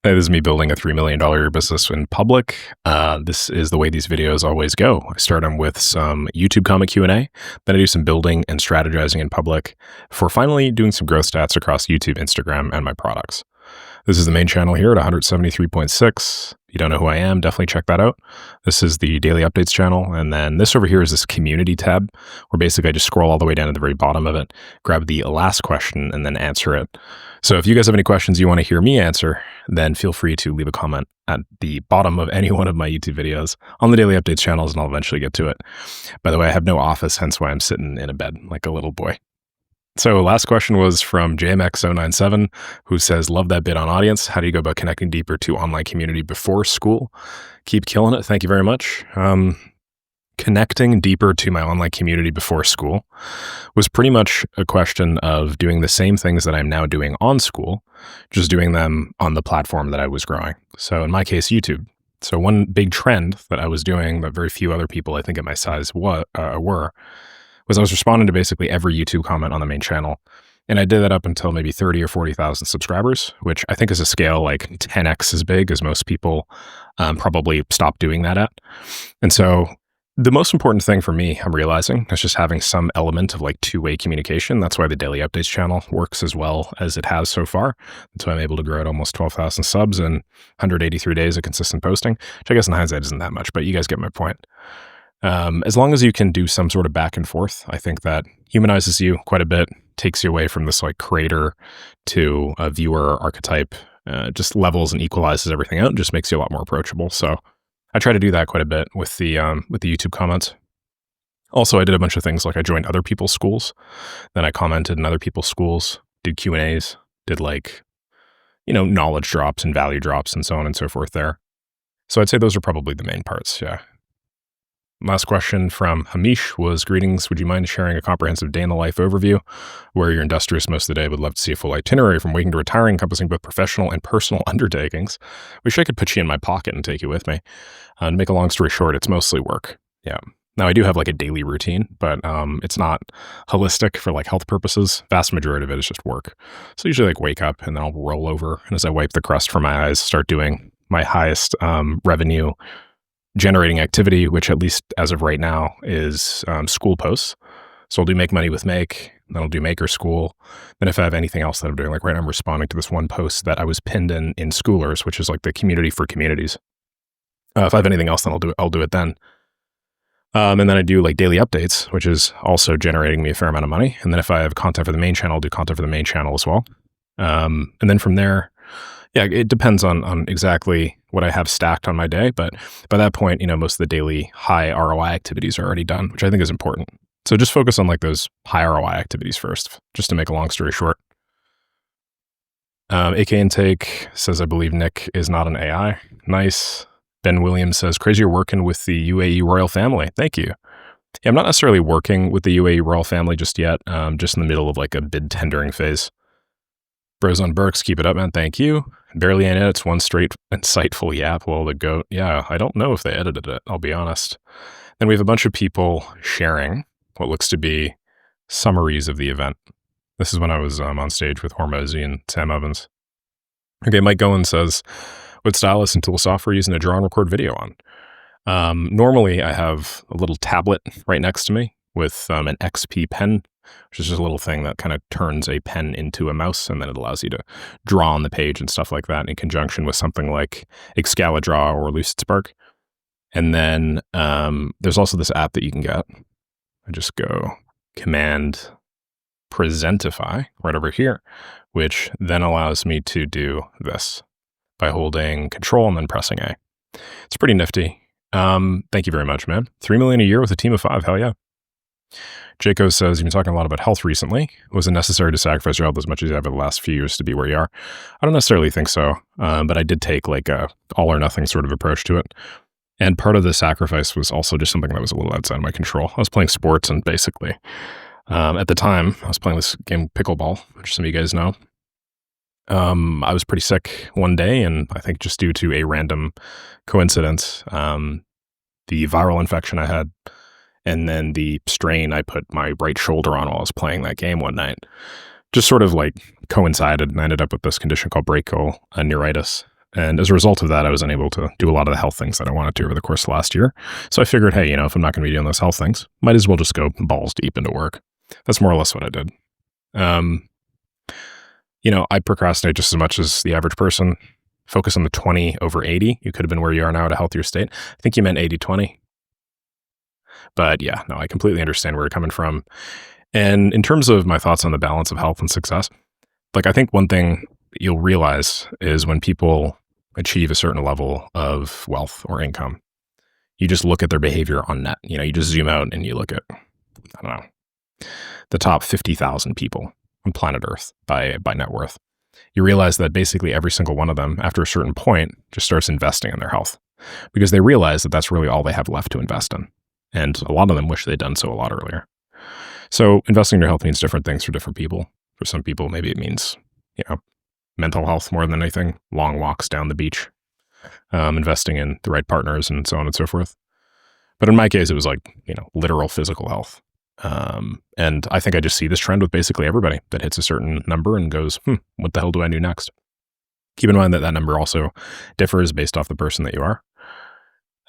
Hey, this is me building a $3 million a year business in public. This is the way these videos always go. I start them with some YouTube comment Q&A, then I do some building and strategizing in public for finally doing some growth stats across YouTube, Instagram, and my products. This is the main channel here at 173.6. You don't know who I am, definitely check that out. This is the daily updates channel. And then this over here is this community tab where basically I just scroll all the way down to the very bottom of it, grab the last question and then answer it. So if you guys have any questions you want to hear me answer, then feel free to leave a comment at the bottom of any one of my YouTube videos on the daily updates channels and I'll eventually get to it. By the way, I have no office, hence why I'm sitting in a bed like a little boy. So last question was from JMX097, who says, love that bit on audience. How do you go about connecting deeper to online community before school? Keep killing it. Thank you very much. Connecting deeper to my online community before school was pretty much a question of doing the same things that I'm now doing on school, just doing them on the platform that I was growing. So in my case, YouTube. So one big trend that I was doing that very few other people I think at my size was I was responding to basically every YouTube comment on the main channel. And I did that up until maybe 30 or 40,000 subscribers, which I think is a scale like 10x as big as most people probably stop doing that at. And so the most important thing for me, I'm realizing, is just having some element of like two-way communication. That's why the daily updates channel works as well as it has so far. That's why I'm able to grow at almost 12,000 subs in 183 days of consistent posting, which I guess in hindsight isn't that much, but you guys get my point. As long as you can do some sort of back and forth, I think that humanizes you quite a bit, takes you away from this like creator to a viewer archetype, just levels and equalizes everything out, and just makes you a lot more approachable. So I try to do that quite a bit with the YouTube comments. Also, I did a bunch of things like I joined other people's schools, then I commented in other people's schools, did Q&As, did like, knowledge drops and value drops and so on and so forth there. So I'd say those are probably the main parts, yeah. Last question from Hamish was, greetings, would you mind sharing a comprehensive day in the life overview where you're industrious most of the day? Would love to see a full itinerary from waking to retiring, encompassing both professional and personal undertakings. Wish I could put you in my pocket and take you with me. To make a long story short, it's mostly work. Yeah. Now I do have like a daily routine, but it's not holistic for like health purposes. Vast majority of it is just work. So usually like wake up and then I'll roll over. And as I wipe the crust from my eyes, start doing my highest revenue generating activity, which at least as of right now is school posts. So I'll do Make Money with Make, then I'll do Maker School. Then if I have anything else that I'm doing, like right now I'm responding to this one post that I was pinned in Schoolers, which is like the community for communities. If I have anything else, then I'll do it then. And then I do like daily updates, which is also generating me a fair amount of money. And then if I have content for the main channel, I'll do content for the main channel as well. And then from there, yeah, it depends on exactly what I have stacked on my day. But by that point, most of the daily high ROI activities are already done, which I think is important. So just focus on like those high ROI activities first, just to make a long story short. AK Intake says, I believe Nick is not an AI. Nice. Ben Williams says, crazy you're working with the UAE royal family. Thank you. Yeah, I'm not necessarily working with the UAE royal family just yet. Just in the middle of like a bid tendering phase. Bros on Burks, keep it up, man. Thank you. Barely any edits, one straight insightful yap. Well, the goat. Yeah, I don't know if they edited it, I'll be honest. Then we have a bunch of people sharing what looks to be summaries of the event. This is when I was on stage with Hormozy and Sam Evans. Okay, Mike Goen says, what stylus and tool software using to draw and record video on? Normally, I have a little tablet right next to me with an XP pen, which is just a little thing that kind of turns a pen into a mouse, and then it allows you to draw on the page and stuff like that in conjunction with something like Excalidraw or LucidSpark. And then there's also this app that you can get. I just go Command Presentify right over here, which then allows me to do this by holding Control and then pressing A. It's pretty nifty. Thank you very much, man. 3 million a year with a team of 5. Hell yeah. Jaco says, you've been talking a lot about health recently. Was it necessary to sacrifice your health as much as you have in the last few years to be where you are? I don't necessarily think so, but I did take like a all or nothing sort of approach to it. And part of the sacrifice was also just something that was a little outside of my control. I was playing sports and basically, at the time, I was playing this game pickleball, which some of you guys know. I was pretty sick one day, and I think just due to a random coincidence, the viral infection I had, and then the strain I put my right shoulder on while I was playing that game one night, just sort of like coincided, and I ended up with this condition called brachial neuritis. And as a result of that, I was unable to do a lot of the health things that I wanted to over the course of last year. So I figured, hey, if I'm not going to be doing those health things, might as well just go balls deep into work. That's more or less what I did. I procrastinate just as much as the average person. Focus on the 20 over 80. You could have been where you are now at a healthier state. I think you meant 80-20. But yeah, no, I completely understand where you're coming from. And in terms of my thoughts on the balance of health and success, I think one thing you'll realize is when people achieve a certain level of wealth or income, you just look at their behavior on net. You just zoom out and you look at, I don't know, the top 50,000 people on planet Earth by net worth. You realize that basically every single one of them, after a certain point, just starts investing in their health because they realize that that's really all they have left to invest in. And a lot of them wish they'd done so a lot earlier. So investing in your health means different things for different people. For some people, maybe it means, mental health more than anything, long walks down the beach, investing in the right partners and so on and so forth. But in my case, it was literal physical health. And I think I just see this trend with basically everybody that hits a certain number and goes, what the hell do I do next? Keep in mind that that number also differs based off the person that you are.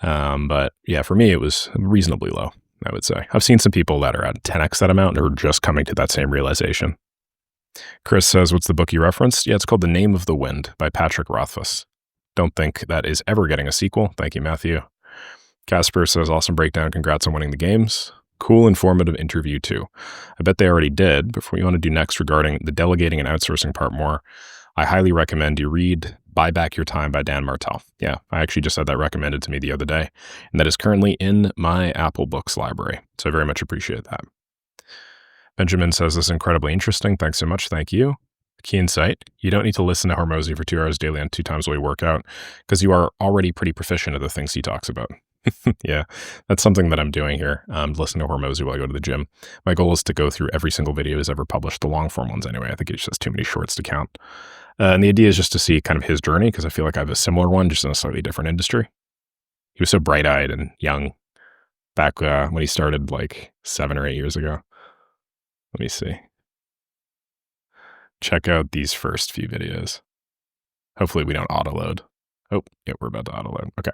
But yeah, for me, it was reasonably low, I would say. I've seen some people that are at 10x that amount and are just coming to that same realization. Chris says, what's the book you referenced? Yeah, it's called The Name of the Wind by Patrick Rothfuss. Don't think that is ever getting a sequel. Thank you, Matthew. Casper says, awesome breakdown. Congrats on winning the games. Cool, informative interview too. I bet they already did, but what you want to do next regarding the delegating and outsourcing part more, I highly recommend you read Buy Back Your Time by Dan Martell. Yeah, I actually just had that recommended to me the other day, and that is currently in my Apple Books library. So I very much appreciate that. Benjamin says, this is incredibly interesting. Thanks so much. Thank you. Key insight. You don't need to listen to Hormozy for 2 hours daily and 2 times while you work out because you are already pretty proficient at the things he talks about. Yeah, that's something that I'm doing here. I'm listening to Hormozy while I go to the gym. My goal is to go through every single video he's ever published, the long form ones anyway. I think he just has too many shorts to count. And the idea is just to see kind of his journey because I feel like I have a similar one, just in a slightly different industry. He was so bright-eyed and young back when he started 7 or 8 years ago. Let me see. Check out these first few videos. Hopefully we don't auto-load. Oh, yeah, we're about to auto-load. Okay.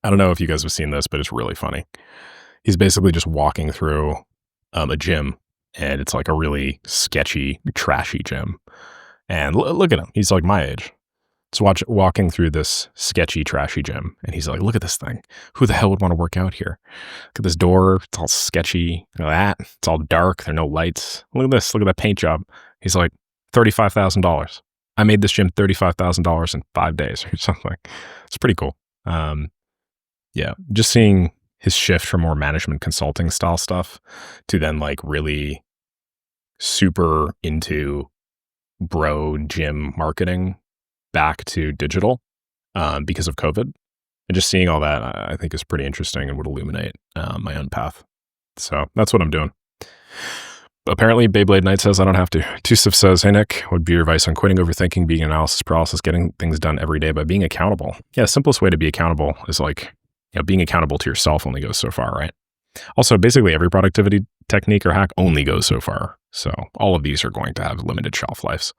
I don't know if you guys have seen this, but it's really funny. He's basically just walking through a gym, and it's a really sketchy, trashy gym. And look at him. He's my age. It's walking through this sketchy, trashy gym, and he's like, look at this thing. Who the hell would want to work out here? Look at this door. It's all sketchy. Look at that. It's all dark. There are no lights. Look at this. Look at that paint job. He's like, $35,000. I made this gym $35,000 in 5 days or something. It's pretty cool. Yeah, just seeing his shift from more management consulting style stuff to then really super into bro gym marketing back to digital because of COVID. And just seeing all that, I think is pretty interesting and would illuminate my own path. So that's what I'm doing. Apparently, Beyblade Knight says I don't have to. Tusif says, hey, Nick, what would be your advice on quitting overthinking, being analysis paralysis, getting things done every day by being accountable? Yeah, the simplest way to be accountable is being accountable to yourself only goes so far, right? Also, basically every productivity technique or hack only goes so far. So all of these are going to have limited shelf lives.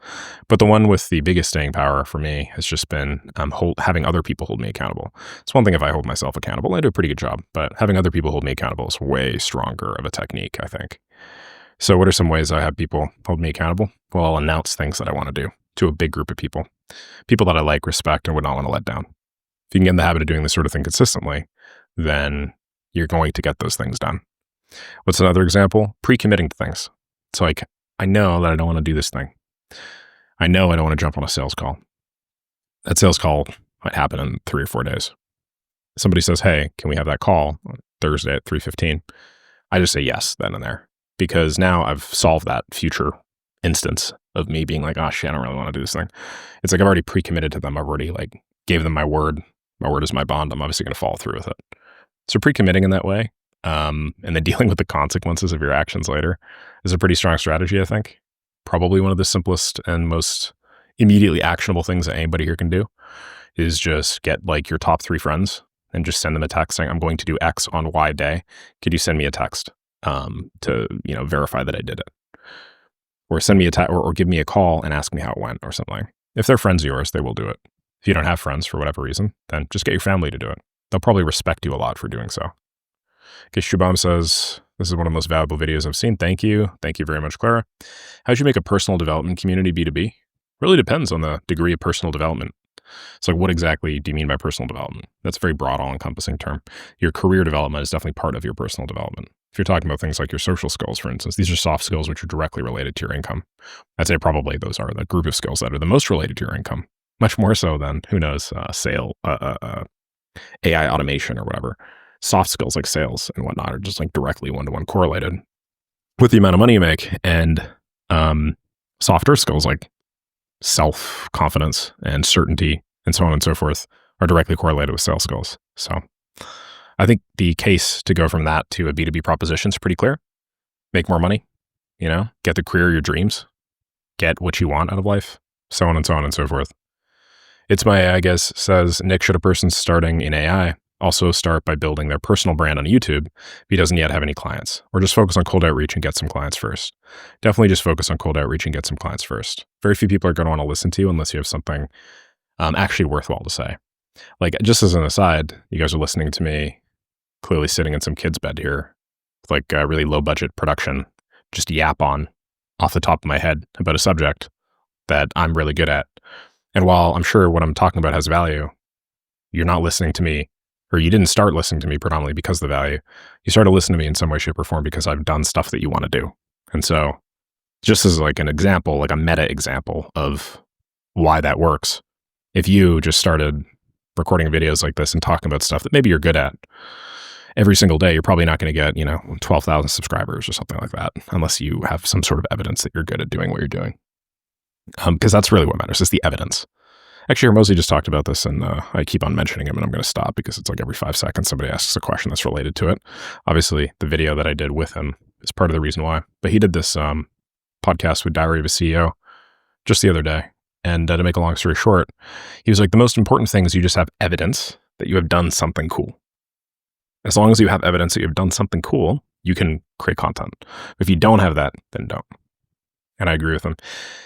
But the one with the biggest staying power for me has just been having other people hold me accountable. It's one thing if I hold myself accountable, I do a pretty good job, but having other people hold me accountable is way stronger of a technique, I think. So what are some ways I have people hold me accountable? Well, I'll announce things that I want to do to a big group of people that I like, respect, and would not want to let down. If you can get in the habit of doing this sort of thing consistently, then you're going to get those things done. What's another example? Pre-committing to things. It's I know that I don't want to do this thing. I know I don't want to jump on a sales call. That sales call might happen in 3 or 4 days. Somebody says, hey, can we have that call on Thursday at 3:15? I just say yes then and there because now I've solved that future instance of me being oh shit, I don't really want to do this thing. It's I've already pre-committed to them. I've already gave them my word. My word is my bond. I'm obviously going to follow through with it. So pre-committing in that way, and then dealing with the consequences of your actions later is a pretty strong strategy, I think. Probably one of the simplest and most immediately actionable things that anybody here can do is just get your top 3 friends and just send them a text saying, I'm going to do X on Y day. Could you send me a text to verify that I did it? Or send me a text or give me a call and ask me how it went or something. If they're friends of yours, they will do it. If you don't have friends for whatever reason, then just get your family to do it. They'll probably respect you a lot for doing so. Okay, Shubham says, this is one of the most valuable videos I've seen. Thank you. Thank you very much, Clara. How should you make a personal development community B2B? Really depends on the degree of personal development. So what exactly do you mean by personal development? That's a very broad, all-encompassing term. Your career development is definitely part of your personal development. If you're talking about things like your social skills, for instance, these are soft skills which are directly related to your income. I'd say probably those are the group of skills that are the most related to your income, much more so than, who knows, AI automation or whatever. Soft skills like sales and whatnot are just like directly one-to-one correlated with the amount of money you make. And softer skills like self-confidence and certainty and so on and so forth are directly correlated with sales skills. So I think the case to go from that to a B2B proposition is pretty clear. Make more money, get the career of your dreams, get what you want out of life, so on and so on and so forth. It's my, I guess, says, Nick, should a person starting in AI also start by building their personal brand on YouTube if he doesn't yet have any clients, or just focus on cold outreach and get some clients first? Definitely just focus on cold outreach and get some clients first. Very few people are going to want to listen to you unless you have something actually worthwhile to say. Like, just as an aside, you guys are listening to me clearly sitting in some kid's bed here with like a really low budget production, just yap on off the top of my head about a subject that I'm really good at. And while I'm sure what I'm talking about has value, you're not listening to me, or you didn't start listening to me predominantly because of the value. You started listening to me in some way, shape, or form because I've done stuff that you want to do. And so just as like an example, like a meta example of why that works, if you just started recording videos like this and talking about stuff that maybe you're good at every single day, you're probably not going to get, 12,000 subscribers or something like that, unless you have some sort of evidence that you're good at doing what you're doing. Because that's really what matters, is the evidence. Actually, Hermosi just talked about this, and I keep on mentioning him, and I'm going to stop because it's like every 5 seconds somebody asks a question that's related to it. Obviously, the video that I did with him is part of the reason why. But he did this podcast with Diary of a CEO just the other day. And to make a long story short, he was like, the most important thing is you just have evidence that you have done something cool. As long as you have evidence that you've done something cool, you can create content. If you don't have that, then don't. And I agree with him.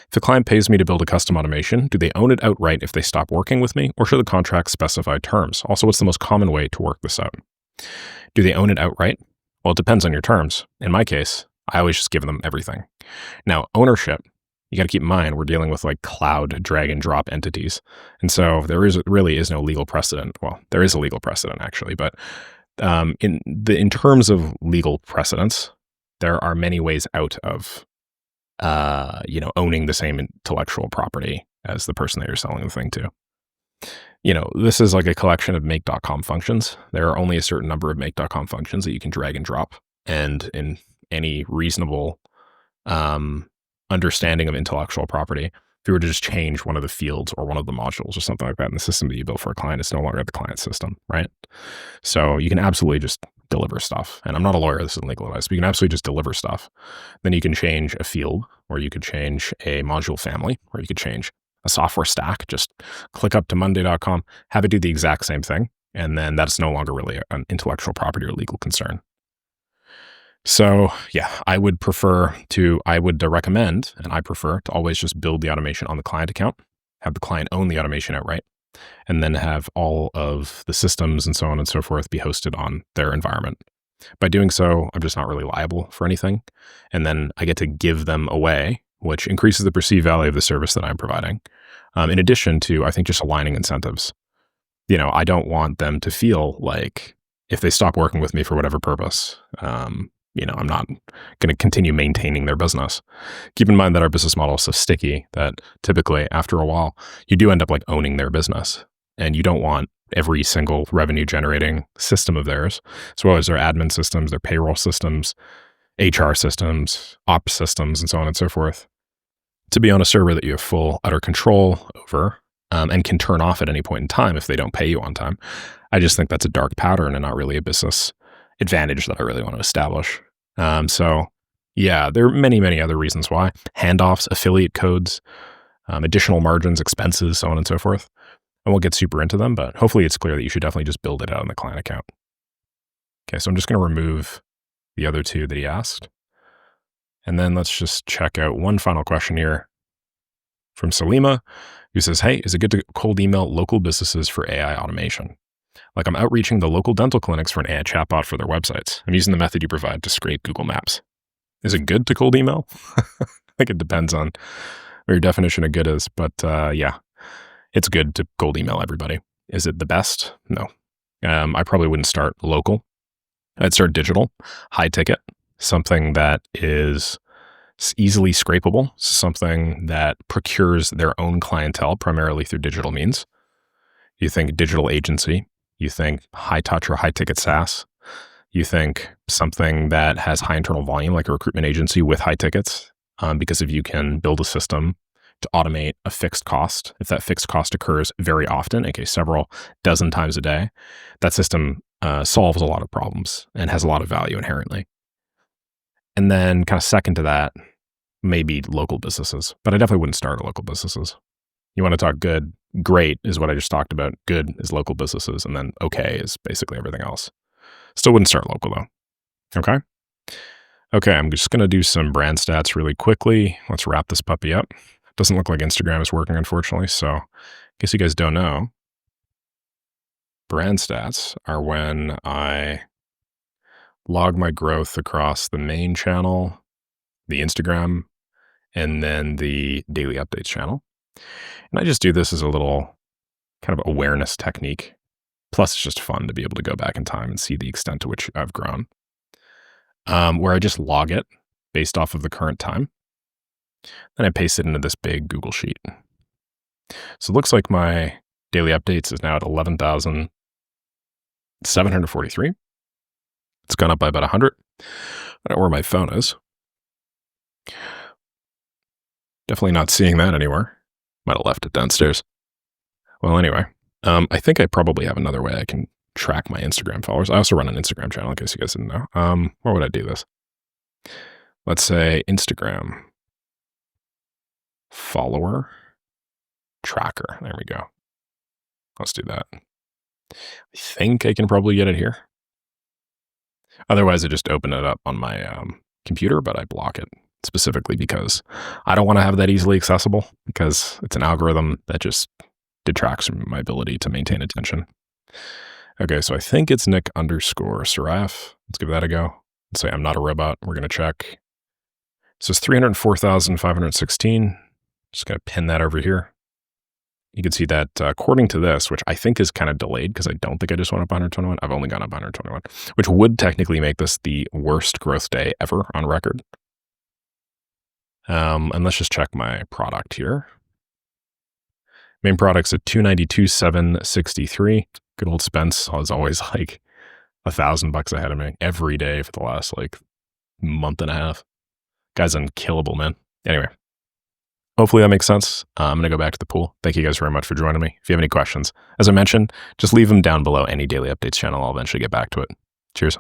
If a client pays me to build a custom automation, do they own it outright if they stop working with me, or should the contract specify terms? Also, what's the most common way to work this out? Do they own it outright? Well, it depends on your terms. In my case, I always just give them everything. Now, ownership, you got to keep in mind, we're dealing with like cloud drag and drop entities. And so there really is no legal precedent. Well, there is a legal precedent actually, but in terms of legal precedents, there are many ways out of owning the same intellectual property as the person that you're selling the thing to. This is like a collection of make.com functions. There are only a certain number of make.com functions that you can drag and drop. And in any reasonable understanding of intellectual property, if you were to just change one of the fields or one of the modules or something like that in the system that you built for a client, it's no longer the client system, right? So you can absolutely just deliver stuff. And I'm not a lawyer, this isn't legal advice, but you can absolutely just deliver stuff. Then you can change a field, or you could change a module family, or you could change a software stack. Just click up to monday.com, have it do the exact same thing. And then that's no longer really an intellectual property or legal concern. So yeah, I would recommend, and I prefer to always just build the automation on the client account, have the client own the automation outright, and then have all of the systems and so on and so forth be hosted on their environment. By doing so, I'm just not really liable for anything. And then I get to give them away, which increases the perceived value of the service that I'm providing. In addition to, I think, just aligning incentives. I don't want them to feel like if they stop working with me for whatever purpose, I'm not going to continue maintaining their business. Keep in mind that our business model is so sticky that typically after a while, you do end up like owning their business, and you don't want every single revenue generating system of theirs, as well as their admin systems, their payroll systems, HR systems, ops systems, and so on and so forth, to be on a server that you have full utter control over and can turn off at any point in time if they don't pay you on time. I just think that's a dark pattern and not really a business advantage that I really want to establish. So yeah, there are many, many other reasons why. Handoffs, affiliate codes, additional margins, expenses, so on and so forth. I won't get super into them, but hopefully it's clear that you should definitely just build it out on the client account. Okay, so I'm just going to remove the other two that he asked. And then let's just check out one final question here from Salima, who says, hey, is it good to cold email local businesses for AI automation? Like I'm outreaching the local dental clinics for an AI chatbot for their websites. I'm using the method you provide to scrape Google Maps. Is it good to cold email? I think it depends on what your definition of good is, but yeah, it's good to cold email everybody. Is it the best? No. I probably wouldn't start local. I'd start digital, high ticket, something that is easily scrapable, something that procures their own clientele primarily through digital means. You think digital agency, you think high touch or high ticket SaaS, you think something that has high internal volume like a recruitment agency with high tickets, because if you can build a system to automate a fixed cost, if that fixed cost occurs very often, okay, several dozen times a day, that system solves a lot of problems and has a lot of value inherently. And then kind of second to that, maybe local businesses, but I definitely wouldn't start at local businesses. You want to talk good, great is what I just talked about. Good is local businesses, and then okay is basically everything else. Still wouldn't start local though. Okay. Okay, I'm just going to do some brand stats really quickly. Let's wrap this puppy up. Doesn't look like Instagram is working, unfortunately. So in case you guys don't know, brand stats are when I log my growth across the main channel, the Instagram, and then the daily updates channel. And I just do this as a little kind of awareness technique. Plus, it's just fun to be able to go back in time and see the extent to which I've grown. Where I just log it based off of the current time. Then I paste it into this big Google Sheet. So it looks like my daily updates is now at 11,743. It's gone up by about 100. I don't know where my phone is. Definitely not seeing that anywhere. Might have left it downstairs. Well, anyway, I think I probably have another way I can track my Instagram followers. I also run an Instagram channel in case you guys didn't know. Where would I do this? Let's say Instagram follower tracker. There we go. Let's do that. I think I can probably get it here. Otherwise, I just open it up on my computer, but I block it specifically because I don't want to have that easily accessible because it's an algorithm that just detracts from my ability to maintain attention. Okay, so I think it's Nick_Saraev. Let's give that a go. Let's say I'm not a robot. We're going to check. So it's 304,516. Just going to pin that over here. You can see that according to this, which I think is kind of delayed because I don't think I just went up 121. I've only gone up 121, which would technically make this the worst growth day ever on record. And let's just check my product here. Main product's at 292,763. Good old Spence is always like $1,000 ahead of me every day for the last like month and a half. Guy's unkillable, man. Anyway, hopefully that makes sense. I'm going to go back to the pool. Thank you guys very much for joining me. If you have any questions, as I mentioned, just leave them down below any daily updates channel. I'll eventually get back to it. Cheers.